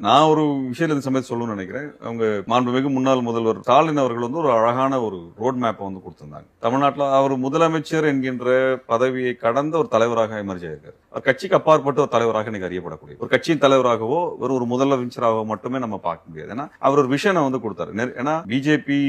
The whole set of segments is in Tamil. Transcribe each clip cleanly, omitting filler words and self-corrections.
நான் ஒரு விஷயம் இந்த சமயத்தை சொல்லணும்னு நினைக்கிறேன். அவங்க மாண்புமிகு முன்னாள் முதல்வர் ஸ்டாலின் அவர்கள் வந்து ஒரு அழகான ஒரு ரோட் மேப்பை வந்து கொடுத்திருந்தாங்க. தமிழ்நாட்டில் அவர் முதலமைச்சர் என்கின்ற பதவியை கடந்த ஒரு தலைவராக எமர்ஜ் ஆயிருக்காரு. அவர் கட்சிக்கு அப்பாற்பட்ட ஒரு தலைவராக இன்னைக்கு அறியப்படக்கூடிய ஒரு கட்சியின் தலைவராகவோ ஒரு முதலமைச்சராகவோ மட்டுமே நம்ம பார்க்க முடியாது. ஏன்னா அவர் ஒரு விஷனை வந்து கொடுத்தாரு. ஏன்னா பிஜேபி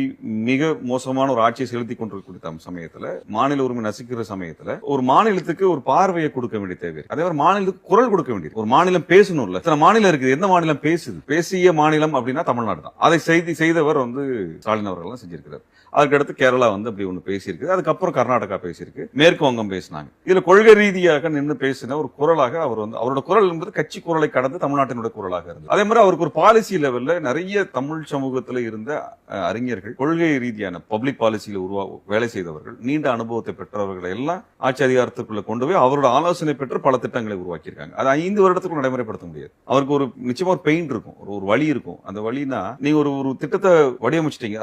மிக மோசமான ஒரு ஆட்சியை செலுத்தி கொண்டிருக்கிற சமயத்துல, மாநில உரிமை நசுக்கிற சமயத்துல ஒரு மாநிலத்துக்கு ஒரு பார்வையை கொடுக்க வேண்டிய தேவை. அதே மாதிரி மாநிலத்துக்கு குரல் கொடுக்க வேண்டியது. ஒரு மாநிலம் பேசணும்ல. சில மாநிலம் இருக்குது, எந்த மாநிலம் பேசுது, பேசிய மாநிலம் அப்படின்னா தமிழ்நாடு தான். அதை செய்தவர் வந்து ஸ்டாலின் அவர்கள் தான் செஞ்சிருக்கிறார். அதுக்கடுத்து கேரளா வந்து அப்படி ஒண்ணு பேசியிருக்கு. அதுக்கப்புறம் கர்நாடகா பேசியிருக்கு, மேற்கு வங்கம் பேசினாங்க. இதுல கொள்கை ரீதியாக நின்று பேசின ஒரு குரலாக அவர் வந்து, அவரோட குரல் என்பது கட்சி குரலை கடந்து தமிழ்நாட்டினுடைய குரலாக இருந்தது. அதே மாதிரி அவருக்கு ஒரு பாலிசி லெவல்ல நிறைய தமிழ் சமூகத்தில் இருந்த அறிஞர்கள், கொள்கை ரீதியான பப்ளிக் பாலிசியில வேலை செய்தவர்கள், நீண்ட அனுபவத்தை பெற்றவர்களை எல்லாம் ஆட்சி அதிகாரத்துக்குள்ள கொண்டு போய் அவரோட ஆலோசனை பெற்று பல திட்டங்களை உருவாக்கியிருக்காங்க. அது 5 வருடத்துக்குள்ள நடைமுறைப்படுத்த முடியாது. அவருக்கு ஒரு நிச்சயமா ஒரு பெயின் இருக்கும், ஒரு வழி இருக்கும். அந்த வழினா நீங்க ஒரு திட்டத்தை வடிவமைச்சிட்டீங்க,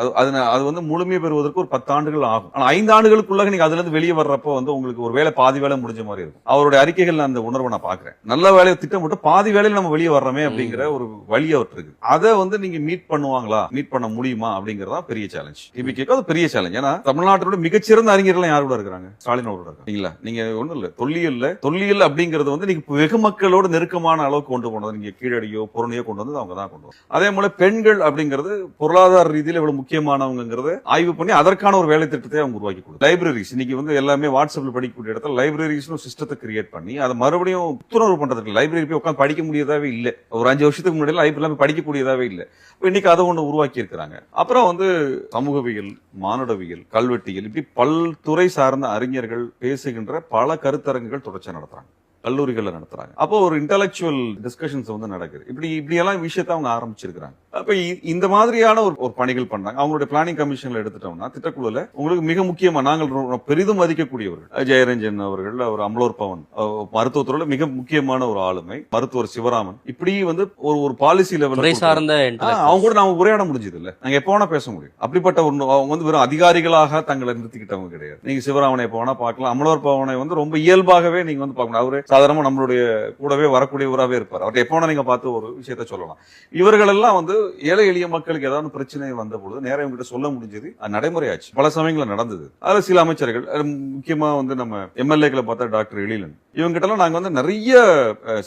அது வந்து முழுமை பெறுவதற்கு ஒரு 10 ஆண்டுகள் ஆகும். ஆனா 5 ஆண்டுகளுக்குள்ளாக நீங்க அதுல இருந்து வெளியே வர்றப்போ வந்து உங்களுக்கு ஒரு வேலை பாதி வேலை முடிஞ்ச மாதிரி இருக்கும். அவருடைய அறிக்கைகள் அந்த உணர்வை நான் பாக்குறேன். நல்ல வேலையை திட்டமிட்டு பாதி வேலையில் நம்ம வெளியே வர்றோமே அப்படிங்கிற ஒரு வழி அவருக்கு இருக்கு. அதை வந்து நீங்க மீட் பண்ணுவாங்களா, மீட் பண்ண முடியுமா அப்படிங்கறதா பெரிய சேலஞ்ச். டிபிகேக்கு அது பெரிய சேலஞ்ச். ஏன்னா தமிழ்நாட்டோட மிகச்சிறந்த அறிஞர்கள் யார் கூட இருக்கிறாங்க? ஸ்டாலின் அவரோட இருக்காங்க. நீங்க ஒண்ணும் இல்ல, தொல்லியல் அப்படிங்கிறது வந்து நீங்க வெகு மக்களோட நெருக்கமான அளவுக்கு கொண்டு போனது. நீங்க கீழடியோ பொருளையோ கொண்டு வந்து அவங்க தான் கொண்டு வரும். அதே போல பெண்கள் அப்படிங்கிறது பொருளாதார ரீதியில் எவ்வளவு முக்கியமானவங்கிறது ஆய்வு பண்ணி அதற்கான ஒரு வேலை திட்டத்தை அவங்க உருவாக்கி கொடுக்கும். லைப்ரரிஸ் இன்னைக்கு வந்து எல்லாமே வாட்ஸ்அப்ல படிக்கக்கூடிய இடத்துல லைப்ரரிஸ் சிஸ்டத்தை கிரியேட் பண்ணி அதை மறுபடியும் புத்துணர்வு பண்றதுக்கு, லைப்ரரி போய் உட்காந்து படிக்க முடியாதவே இல்லை. ஒரு 5 வருஷத்துக்கு முன்னாடி லைப்ரரி படிக்கக்கூடியதாவே இல்லை. இன்னைக்கு அதை ஒண்ணு உருவாக்கி இருக்கிறாங்க. அப்புறம் வந்து சமூகவியல், மானுடவியல், கல்வெட்டியல், இப்படி பல்துறை சார்ந்த அறிஞர்கள் பேசுகின்ற பல கருத்தரங்குகள் தொடர்ச்சியா நடத்துறாங்க, கல்லூரிகள் நடத்துறாங்க. அப்போ ஒரு இன்டெலக்சுவல் டிஸ்கஷன்ஸ் வந்து நடக்குது. இப்படி எல்லாம் விஷயத்தை அவங்க ஆரம்பிச்சிருக்காங்க. அப்ப இந்த மாதிரியான ஒரு பணிகள் பண்றாங்க. அவங்களுடைய பிளானிங் கமிஷன்ல எடுத்துட்டோம்னா, திட்டக்குழுல உங்களுக்கு மிக முக்கியமா நாங்கள் பெரிதும் மதிக்கக்கூடியவர்கள் ஜெயரஞ்சன் அவர்கள், அவர் அமலோர் பவன், மருத்துவத்துறையில மிக முக்கியமான ஒரு ஆளுமை, மருத்துவர் சிவராமன், இப்படி வந்து ஒரு பாலிசி லெவல் சார்ந்த அவங்க கூட நாம உரையாட முடிஞ்சது இல்ல. நாங்க எப்ப வேணா பேச முடியும். அப்படிப்பட்ட அவங்க வந்து வெறும் அதிகாரிகளாக தங்களை நிறுத்திக்கிட்டவங்க கிடையாது. நீங்க சிவராமனை எப்ப வேணா பார்க்கலாம். அமலோர் பவனை வந்து ரொம்ப இயல்பாகவே நீங்க வந்து பார்க்கணும். அவரு சாதாரணமா நம்மளுடைய கூடவே வரக்கூடியவராகவே இருப்பார். அவர்கிட்ட எப்போ நீங்க பார்த்து ஒரு விஷயத்த சொல்லலாம். இவர்கள் எல்லாம் வந்து ஏழை எளிய மக்களுக்கு ஏதாவது பிரச்சனை வந்த பொழுது நேரம் இவங்க கிட்ட சொல்ல முடிஞ்சது. அது நடைமுறையாச்சு, பல சமயங்களில் நடந்தது. அதுல சில அமைச்சர்கள், முக்கியமா வந்து நம்ம எம்எல்ஏக்களை பார்த்தா டாக்டர் எழிலன், இவங்க கிட்ட எல்லாம் நாங்க வந்து நிறைய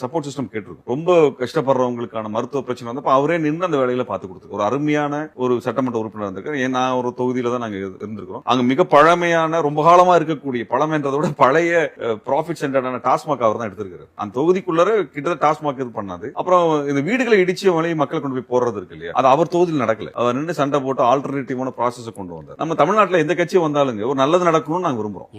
சப்போர்ட் சிஸ்டம் கேட்டிருக்கோம். ரொம்ப கஷ்டப்படுறவங்களுக்கான மருத்துவ பிரச்சனை வந்து அவரே நின்று அந்த வேலையில பார்த்து கொடுத்து ஒரு அருமையான ஒரு சட்டமன்ற உறுப்பினர் இருந்திருக்காரு. நான் ஒரு தொகுதியில தான் நாங்க இருந்திருக்கிறோம். அங்க மிக பழமையான, ரொம்ப காலமா இருக்கக்கூடிய, பழமைன்றதை விட பழைய ப்ராஃபிட் சென்டரான டாஸ்மாக் அவர் தான் எடுத்திருக்காரு. அந்த தொகுதிக்குள்ள கிட்ட டாஸ்மாக் இது பண்ணாது. அப்புறம் இந்த வீடுகளை இடிச்சு வழி மக்கள் கொண்டு போய் போடுறது இருக்கு இல்லையா, அது அவர் தொகுதியில் நடக்கல. அவர் நின்று சண்டை போட்டு ஆல்டர்னேட்டிவான ப்ராசஸ் கொண்டு வந்தார். நம்ம தமிழ்நாட்டில் எந்த கட்சி வந்தாலுங்க ஒரு நல்லது நடக்கணும்னு நாங்க விரும்புறோம்.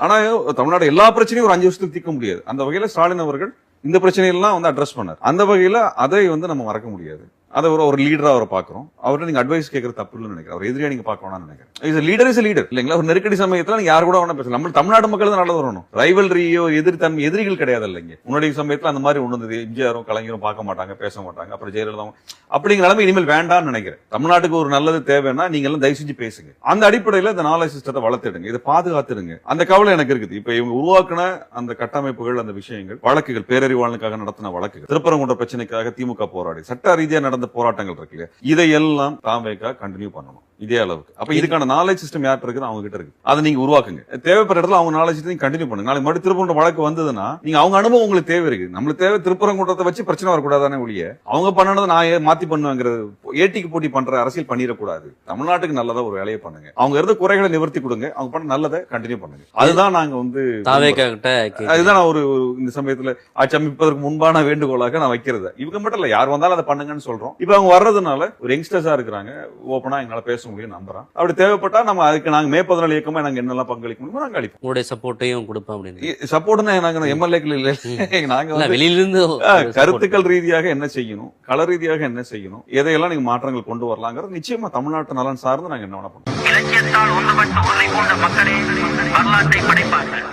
ஆனா தமிழ்நாடு எல்லா பிரச்சனையும் ஒரு 5 வருஷத்துக்கு தீர்க்க முடியாது. அந்த வகையில ஸ்டாலின் அவர்கள் இந்த பிரச்சனையெல்லாம் வந்து அட்ரஸ் பண்ணார். அந்த வகையில அதை வந்து நம்ம மறக்க முடியாது. அதை ஒரு லீடரா அவரை பாக்குறோம். அவர்கிட்ட நீங்க அட்வைஸ் கேட்கற தப்பு இல்லைன்னு நினைக்கிறேன். அவர் எதிரியா நீங்க பார்க்கணும்னு நினைக்கிறேன். லீடர் இஸ் லீடர் இல்லைங்களா? ஒரு நெருக்கடி சமயத்துல நீங்க யாரு கூட வேணா பேசலாம். நம்ம தமிழ்நாடு மக்கள் தான் நல்லது வரணும். ரைவல்ரியோ எதிர்த்தன்மை, எதிரிகள் கிடையாது இல்லைங்க. முன்னாடி சமயத்துல அந்த மாதிரி ஒண்ணு இருந்தது. எம்ஜிஆரும் கலைஞரும் பார்க்க மாட்டாங்க, பேச மாட்டாங்க. அப்புறம் ஜெயலலிதா, அப்படிங்கிற நிலைமை இனிமேல் வேண்டாம்னு நினைக்கிறேன். தமிழ்நாட்டுக்கு ஒரு நல்லது தேவைன்னா நீங்க எல்லாம் தயவு செஞ்சு பேசுங்க. அந்த அடிப்படையில இந்த நாலேஜ் சிஸ்டத்தை வளர்த்துடுங்க, இதை பாதுகாத்துடுங்க. அந்த கவலை எனக்கு இருக்குது. இப்ப இவங்க உருவாக்குன அந்த கட்டமைப்புகள், அந்த விஷயங்கள், வழக்குகள், பேரறிவாளனுக்காக நடத்தின வழக்குகள், திருப்பரங்குன்ற பிரச்சனைக்காக திமுக போராடி சட்ட ரீதியா நடந்த போராட்டங்கள் இருக்கு, இதையெல்லாம் தாவேகா கண்டினியூ பண்ணணும் இதே அளவுக்கு. அப்ப இதுக்கான நாலேஜ் சிஸ்டம் யார்கிட்ட இருக்குது? அவங்க கிட்ட இருக்கு. அதை நீங்க உருவாக்குங்க. தேவைப்படுற இடத்துல அவங்க நாலேஜ் கண்டினியூ பண்ணுங்க. நாளைக்கு மறுபடியும் திருப்பரங்குன்ற வழக்கு வந்ததுன்னா நீங்க அவங்க அனுபவம் உங்களுக்கு தேவை இருக்கு. நம்மளுக்கு தேவை திருப்பரங்குன்றத்தை வச்சு பிரச்சனை வரக்கூடாதானே ஒழிய அவங்க பண்ணனதை நான் மாத்தி பண்ணுவேங்கிறது ஏட்டிக்கு போட்டி பண்ற அரசியல் பண்ணிடக்கூடாது. தமிழ்நாட்டுக்கு நல்லதா ஒரு வேலையை பண்ணுங்க. அவங்க இருந்த குறைகளை நிவர்த்தி கொடுங்க. அவங்க பண்ண நல்லதை கண்டினியூ பண்ணுங்க. அதுதான் நாங்க வந்து அதுதான் நான் ஒரு இந்த சமயத்துல ஆட்சி அமைப்பதற்கு முன்பான வேண்டுகோளாக நான் வைக்கிறது. இவங்க மட்டும் இல்ல, யார் வந்தாலும் அதை பண்ணுங்கன்னு சொல்றோம். இப்ப அவங்க வர்றதுனால ஒரு யங்ஸ்டர்ஸா இருக்கிறாங்க, ஓப்பனா எங்களால பேச முடியும் நம்புறோம். அப்படி தேவைப்பட்டா நம்ம அதுக்கு நாங்க மே 14 இயக்கமா நாங்க என்னெல்லாம் பங்களிக்க முடியுமோ நாங்க அளிப்போம். உங்களுடைய சப்போர்ட்டையும் கொடுப்போம். அப்படின்னு சப்போர்ட்னா நாங்க எம்எல்ஏக்கள் இல்ல, நாங்க வெளியிலிருந்து கருத்துக்கள் ரீதியாக என்ன செய்யணும், கள ரீதியாக என்ன செய்யணும், எதையெல்லாம் நீங்க மாற்றங்கள் கொண்டு வரலாங்கிறது நிச்சயமா தமிழ்நாட்டு நலன் சார்ந்து நாங்க என்ன பண்ணணும். இலக்கியத்தால் ஒன்றுபட்டு உன்னை போன்ற மக்களே வரலாற்றை படைப்பார்கள்.